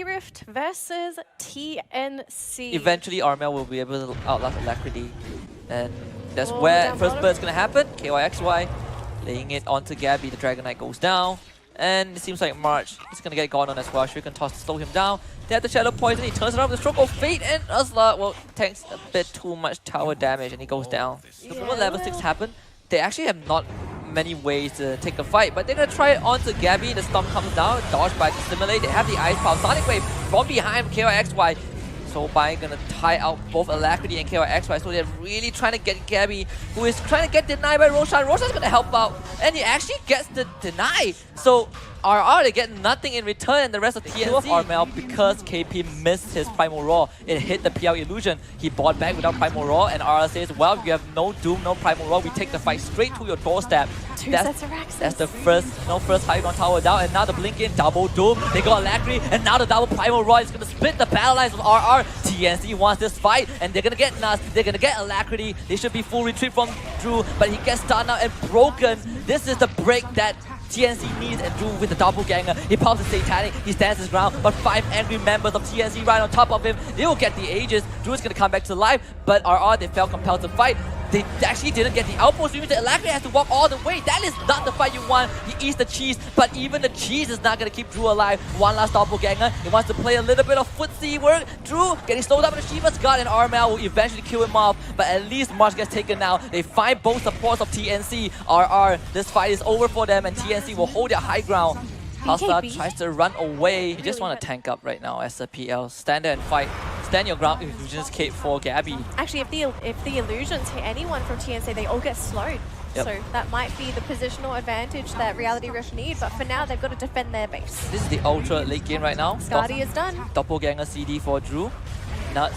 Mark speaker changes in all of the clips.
Speaker 1: Reality Rift versus TNC.
Speaker 2: Eventually, Armel will be able to outlast Alacrity. And that's
Speaker 1: Oh,
Speaker 2: where
Speaker 1: down
Speaker 2: first
Speaker 1: bottom.
Speaker 2: bird's going to happen. KYXY laying it onto Gabby. The Dragon Knight goes down. And it seems like March is going to get gone on as well. Shuriken toss to slow him down. They have the Shadow Poison. He turns around with the Stroke of Fate. And Uzla, well, tanks a bit too much tower damage and he goes down. So when level 6 happen, they actually have not many ways to take the fight. But they're going to try it onto Gabby. The Storm comes down. Dodge by Stimulate. They have the Ice Power. Sonic Wave from behind KYXY. So Bai gonna tie out both Alacrity and KYXY. So they're really trying to get Gabby, who is trying to get denied by Roshan. Roshan's gonna help out, and he actually gets the deny. So RR, they get nothing in return, and the rest of TNC. Armel, because KP missed his Primal Roar, it hit the PL Illusion. He bought back without Primal Roar, and RR says, well, you have no Doom, no Primal Roar, we take the fight straight to your doorstep.
Speaker 1: Two sets of Raxes.
Speaker 2: That's the first high ground tower down, and now the blink in, double Doom. They got Alacrity, and now the double Primal Roar is gonna split the battle lines of RR. TNC wants this fight, and they're gonna get Nuts, they're gonna get Alacrity. They should be full retreat from Drew, but he gets stunned out and broken. This is the break that TNC needs, and Drew with the doppelganger. He pops the Satanic, he stands his ground, but 5 angry members of TNC right on top of him. They will get the Aegis. Drew is gonna come back to life, but RR, they felt compelled to fight. They actually didn't get the outpost, meaning that Alacrity has to walk all the way. That is not the fight you want. He eats the cheese, but even the cheese is not gonna keep Drew alive. One last doppelganger. He wants to play a little bit of footsie work. Drew getting slowed up in the Shiva's God, and Armel will eventually kill him off, but at least March gets taken now. They find both supports of TNC. RR, this fight is over for them, and TNC will hold their high ground. Hasta tries to run away. You just want to tank up right now as a PL. Stand there and fight. Stand your ground if you just cape for Gabby.
Speaker 1: Actually, if the illusions hit anyone from TNC, they all get slowed.
Speaker 2: Yep.
Speaker 1: So that might be the positional advantage that Reality Rift need, but for now they've got to defend their base.
Speaker 2: This is the ultra late game right now.
Speaker 1: Skadi is done.
Speaker 2: Doppelganger CD for Drew. Nuts.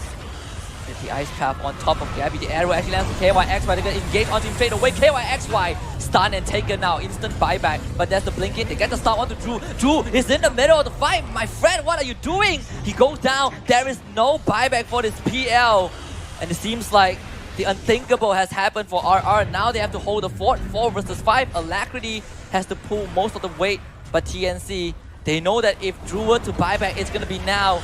Speaker 2: With the Ice Path on top of Gabby. The arrow actually lands to KYXY. They're going to engage onto him straight away. KYXY stun and taken now. Instant buyback. But there's the blink in. They get the start onto Drew. Drew is in the middle of the fight. My friend, what are you doing? He goes down. There is no buyback for this PL. And it seems like the unthinkable has happened for RR. Now they have to hold the fort. 4 versus 5. Alacrity has to pull most of the weight. But TNC, they know that if Drew were to buy back, it's going to be now.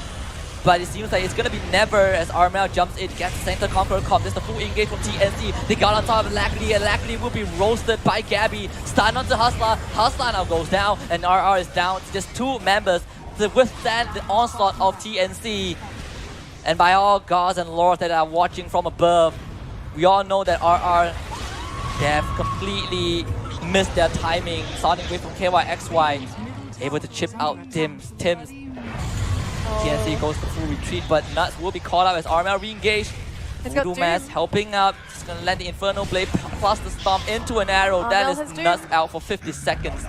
Speaker 2: But it seems like it's going to be never as Armel jumps in, gets the center Conqueror Comp. There's the full engage from TNC. They got on top of Alacrity, and Alacrity will be roasted by Gabby. Stun onto Hustler. Hustler now goes down, and RR is down to just 2 members to withstand the onslaught of TNC. And by all gods and lords that are watching from above, we all know that RR, they have completely missed their timing. Sonic Wave from KYXY, able to chip out Tim's. TNC goes to full retreat, but Nuts will be caught out as Armel re-engaged. Voodoo Mask helping out. Just gonna land the Inferno Blade plus the Storm into an arrow. That is Nuts out for 50 seconds.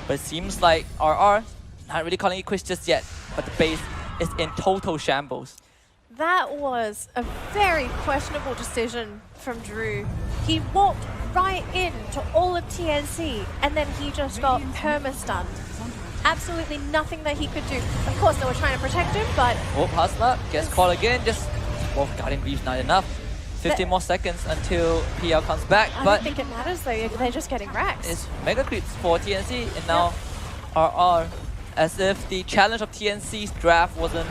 Speaker 2: But it seems like RR not really calling it quits just yet, but the base is in total shambles.
Speaker 1: That was a very questionable decision from Drew. He walked right into all of TNC, and then he just got perma-stunned. Absolutely nothing that he could do. Of course, they were trying to protect him, but...
Speaker 2: Oh, Hustler gets caught again. Just both Guardian Greaves not enough. 15 more seconds until PL comes back.
Speaker 1: I don't think it matters though. They're just getting racked.
Speaker 2: It's Mega Creeps for TNC, and now RR. As if the challenge of TNC's draft wasn't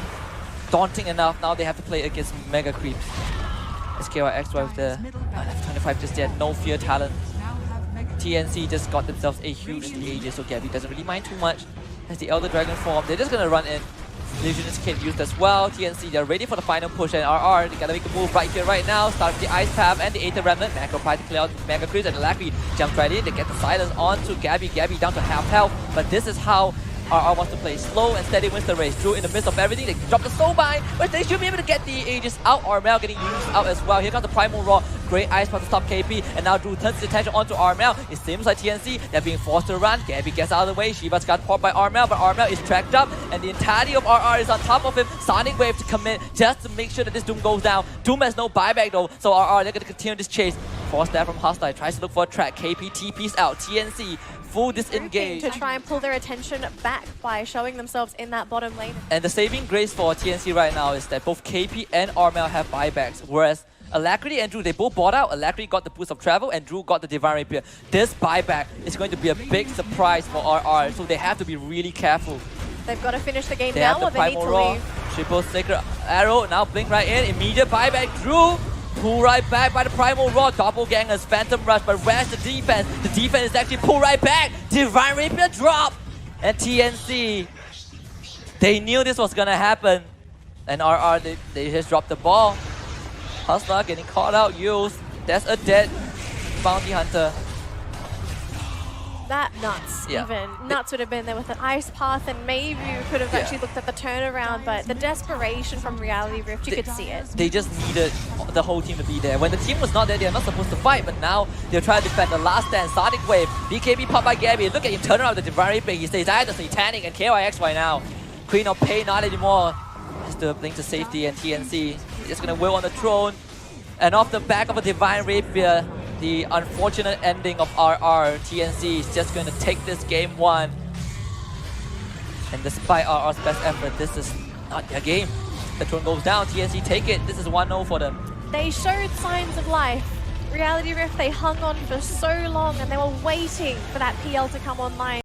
Speaker 2: daunting enough, now they have to play against Mega Creeps. It's KYXY with the F25 just yet, no fear talent. TNC just got themselves a huge Aegis, so Gabby doesn't really mind too much. As the Elder Dragon form, they're just gonna run in. Illusionist Kid used as well. TNC, they're ready for the final push, and RR, they gotta make a move right here, right now. Start with the Ice Path and the Aether Remnant. Macro Pride to clear out Mega Creeps, and Alacrity jumps right in. They get the silence onto Gabby. Gabby down to half health, but this is how RR wants to play. Slow and steady wins the race. Drew in the midst of everything. They drop the Soulbind, but they should be able to get the Aegis out. Armel getting used out as well. Here comes the Primal Roar. Great Ice Path to stop KP, and now Drew turns his attention onto Armel. It seems like TNC, they're being forced to run. Gabby gets out of the way. Shiva's got caught by Armel, but Armel is tracked up, and the entirety of RR is on top of him. Sonic Wave to commit just to make sure that this Doom goes down. Doom has no buyback though, so RR, they're going to continue this chase. Force there from Hostile, tries to look for a track. KP TP's out. TNC full disengage.
Speaker 1: To try and pull their attention back by showing themselves in that bottom lane.
Speaker 2: And the saving grace for TNC right now is that both KP and Armel have buybacks, whereas Alacrity and Drew, they both bought out. Alacrity got the boost of travel and Drew got the Divine Rapier. This buyback is going to be a big surprise for RR, so they have to be really careful.
Speaker 1: They've got to finish the game
Speaker 2: They
Speaker 1: now
Speaker 2: have
Speaker 1: or
Speaker 2: the
Speaker 1: they need
Speaker 2: Primal
Speaker 1: to
Speaker 2: Raw.
Speaker 1: leave.
Speaker 2: Triple Sacred Arrow, now blink right in, immediate buyback, Drew. Pull right back by the Primal Raw, Doppelgangers, Phantom Rush, but where's the defense? The defense is actually pulled right back. Divine Rapier drop. And TNC, they knew this was gonna happen. And RR, they just dropped the ball. Hustler getting caught out, used. That's a dead Bounty Hunter.
Speaker 1: That nuts,
Speaker 2: Yeah.
Speaker 1: even. Nuts would have been there with an ice path, and maybe you could have actually looked at the turnaround, but the desperation from Reality Rift, you could see it.
Speaker 2: They just needed the whole team to be there. When the team was not there, they're not supposed to fight, but now they're trying to defend the last stand. Sonic Wave, BKB popped by Gabby. Look at him turn around with the Divine Reaper. He stays either Satanic and KYXY now. Queen of Pain not anymore. Just to blink to safety, and TNC just gonna will on the throne. And off the back of a Divine Rapier, the unfortunate ending of RR, TNC is just going to take this game 1. And despite RR's best effort, this is not their game. The throne goes down, TNC take it. This is 1-0 for them.
Speaker 1: They showed signs of life. Reality Rift, they hung on for so long and they were waiting for that PL to come online.